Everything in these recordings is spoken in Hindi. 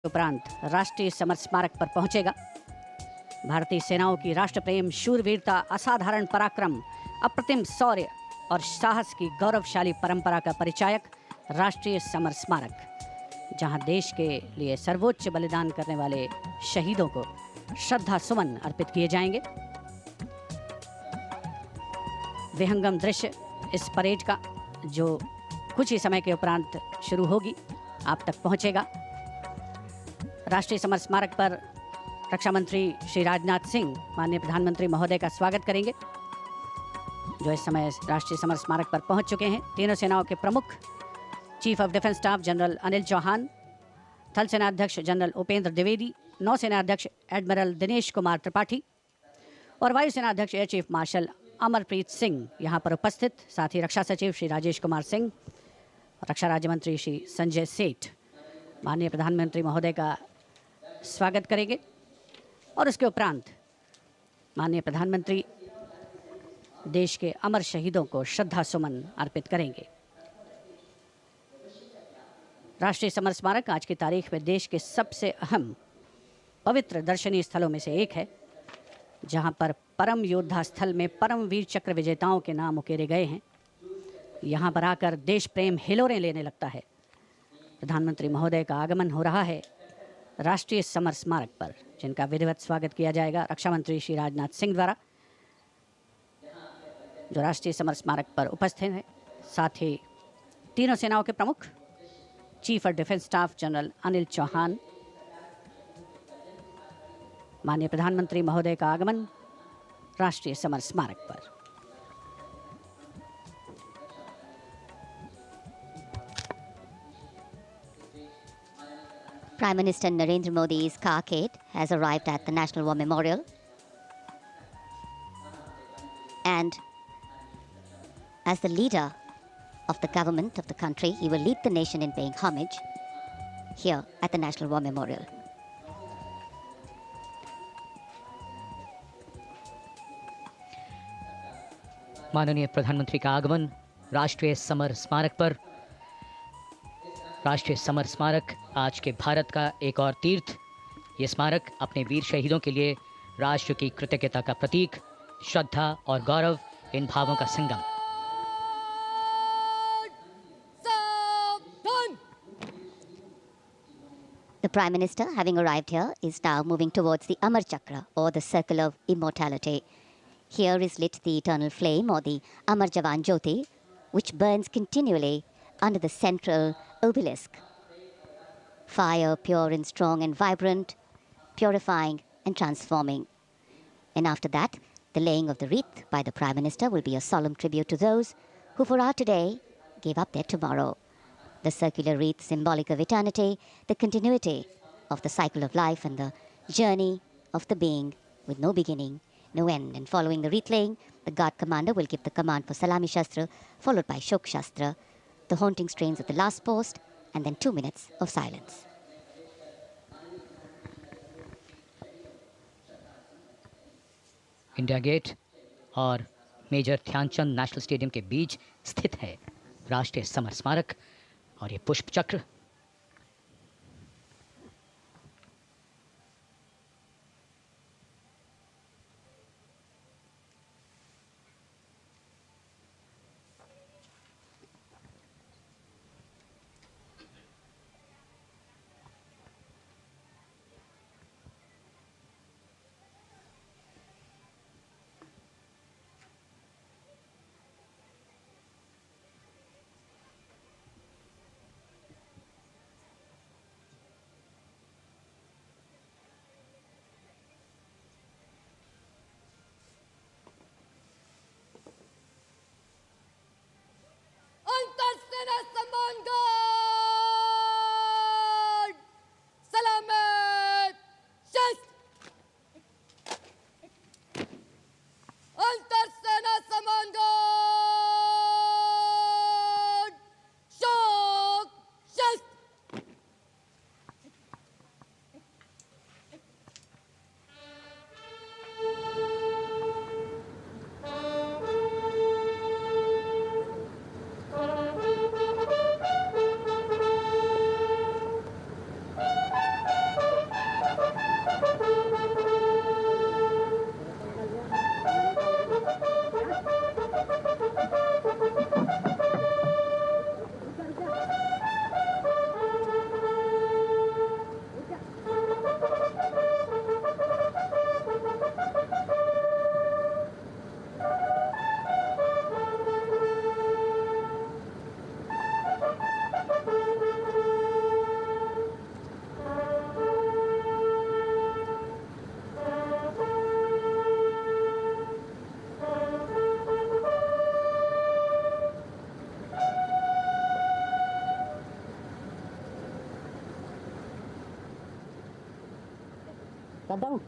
उपरांत राष्ट्रीय समर स्मारक पर पहुंचेगा। भारतीय सेनाओं की राष्ट्र प्रेम, शूरवीरता, असाधारण पराक्रम, अप्रतिम शौर्य और साहस की गौरवशाली परंपरा का परिचायक राष्ट्रीय समर स्मारक, जहां देश के लिए सर्वोच्च बलिदान करने वाले शहीदों को श्रद्धा सुमन अर्पित किए जाएंगे। विहंगम दृश्य इस परेड का, जो कुछ ही समय के उपरांत शुरू होगी, आप तक पहुंचेगा। राष्ट्रीय समर स्मारक पर रक्षा मंत्री श्री राजनाथ सिंह माननीय प्रधानमंत्री महोदय का स्वागत करेंगे, जो इस समय राष्ट्रीय समर स्मारक पर पहुंच चुके हैं। तीनों सेनाओं के प्रमुख chief of defence staff general Anil Chauhan, थल सेनाध्यक्ष जनरल उपेंद्र द्विवेदी, नौसेना अध्यक्ष एडमिरल दिनेश कुमार त्रिपाठी और वायुसेना अध्यक्ष air chief marshal Amarpreet Singh यहाँ पर उपस्थित। साथ ही रक्षा सचिव श्री राजेश कुमार सिंह, रक्षा राज्य मंत्री श्री संजय सेठ माननीय प्रधानमंत्री महोदय का स्वागत करेंगे और उसके उपरांत माननीय प्रधानमंत्री देश के अमर शहीदों को श्रद्धा सुमन अर्पित करेंगे। राष्ट्रीय समर स्मारक आज की तारीख में देश के सबसे अहम पवित्र दर्शनीय स्थलों में से एक है, जहां पर परम योद्धा स्थल में परम वीर चक्र विजेताओं के नाम उकेरे गए हैं। यहां पर आकर देश प्रेम हिलोरें लेने लगता है। प्रधानमंत्री महोदय का आगमन हो रहा है राष्ट्रीय समर स्मारक पर, जिनका विधिवत स्वागत किया जाएगा रक्षा मंत्री श्री राजनाथ सिंह द्वारा, जो राष्ट्रीय समर स्मारक पर उपस्थित हैं। साथ ही तीनों सेनाओं के प्रमुख chief of defence staff general Anil Chauhan, माननीय प्रधानमंत्री महोदय का आगमन राष्ट्रीय समर स्मारक पर। Prime Minister Narendra Modi's carcade has arrived at the National War Memorial, and as the leader of the government of the country, he will lead the nation in paying homage here at the National War Memorial. माननीय प्रधानमंत्री का आगमन राष्ट्रीय समर स्मारक पर। राष्ट्रीय समर स्मारक आज के भारत का एक और तीर्थ। ये स्मारक अपने वीर शहीदों के लिए राष्ट्र की कृतज्ञता का प्रतीक, श्रद्धा और गौरव, इन भावों का संगम। The Prime Minister, having arrived here, is now moving towards the Amar Chakra, or the Circle of Immortality. Here is lit the eternal flame, or the Amar Jawan Jyoti, which burns continually under the central obelisk. Fire pure and strong and vibrant, purifying and transforming. And after that, the laying of the wreath by the Prime Minister will be a solemn tribute to those who for our today gave up their tomorrow. The circular wreath, symbolic of eternity, the continuity of the cycle of life and the journey of the being with no beginning, no end. And following the wreath laying, the guard commander will give the command for Salami Shastra, followed by Shok Shastra, the haunting strains of the last post, and then 2 minutes of silence. India gate और मेजर ध्यानचंद नेशनल स्टेडियम के बीच स्थित है राष्ट्रीय समर स्मारक और ये पुष्प चक्र। कदम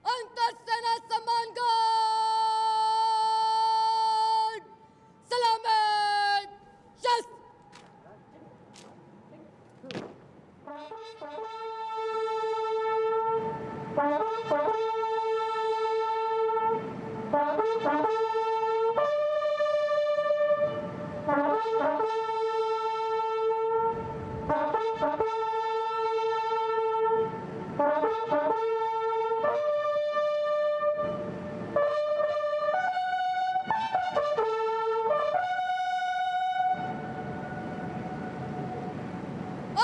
अंतरसेना सम्मान गार्ड सलामत शस्त्र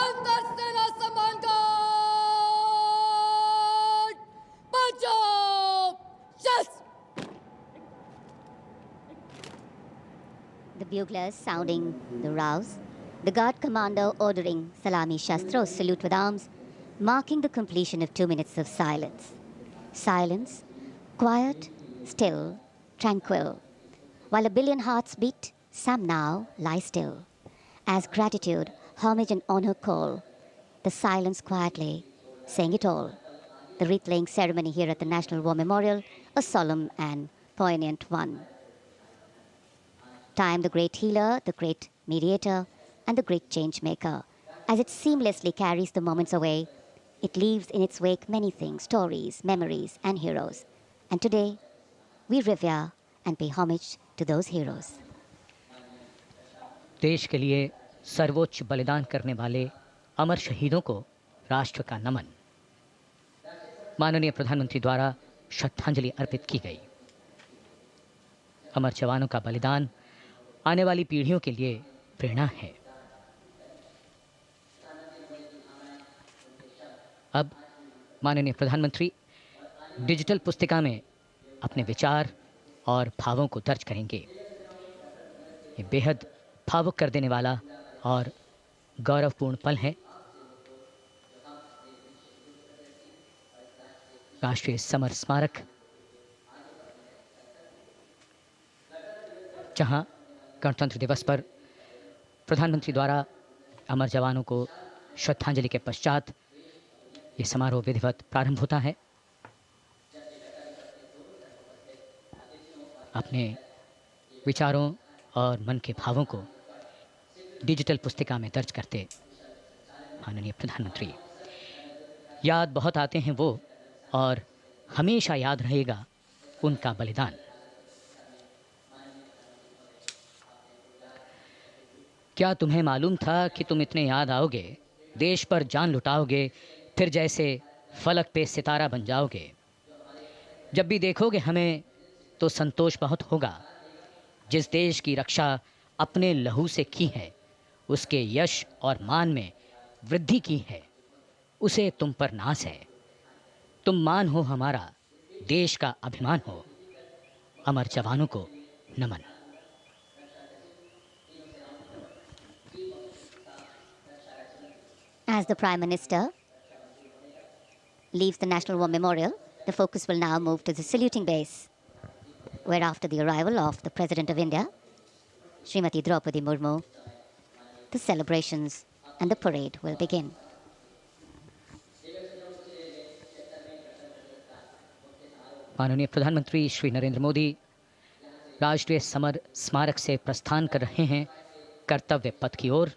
अंतरसेना सम्मान गार्ड पंजाब शस्त्र The buglers sounding the rouse, the guard commander ordering Salami Shastros, salute with arms, marking the completion of 2 minutes of silence. Silence, quiet, still, tranquil. While a billion hearts beat, some now lie still. As gratitude, homage and honor call, the silence quietly, saying it all. The wreath-laying ceremony here at the National War Memorial, a solemn and poignant one. Time, the great healer, the great mediator, and the great change maker. As it seamlessly carries the moments away, it leaves in its wake many things, stories, memories, and heroes. And today, we revere and pay homage to those heroes. देश के लिए सर्वोच्च बलिदान करने वाले अमर शहीदों को राष्ट्र का नमन। माननीय प्रधानमंत्री द्वारा श्रद्धांजलि अर्पित की गई। अमर जवानों का बलिदान आने वाली पीढ़ियों के लिए प्रेरणा है। अब माननीय प्रधानमंत्री डिजिटल पुस्तिका में अपने विचार और भावों को दर्ज करेंगे। ये बेहद भावुक कर देने वाला और गौरवपूर्ण पल है। राष्ट्रीय समर स्मारक, जहां गणतंत्र दिवस पर प्रधानमंत्री द्वारा अमर जवानों को श्रद्धांजलि के पश्चात ये समारोह विधिवत प्रारंभ होता है। अपने विचारों और मन के भावों को डिजिटल पुस्तिका में दर्ज करते माननीय प्रधानमंत्री, याद बहुत आते हैं वो और हमेशा याद रहेगा उनका बलिदान। क्या तुम्हें मालूम था कि तुम इतने याद आओगे, देश पर जान लुटाओगे, फिर जैसे फलक पे सितारा बन जाओगे। जब भी देखोगे हमें तो संतोष बहुत होगा। जिस देश की रक्षा अपने लहू से की है, उसके यश और मान में वृद्धि की है, उसे तुम पर नाज है। तुम मान हो हमारा, देश का अभिमान हो। अमर जवानों को नमन। As the Prime Minister leaves the National War Memorial, the focus will now move to the saluting base, where after the arrival of the President of India, Srimati Draupadi Murmu, the celebrations and the parade will begin. माननीय प्रधानमंत्री श्री नरेंद्र मोदी राष्ट्रीय समर स्मारक से प्रस्थान कर रहे हैं कर्तव्य पथ की ओर।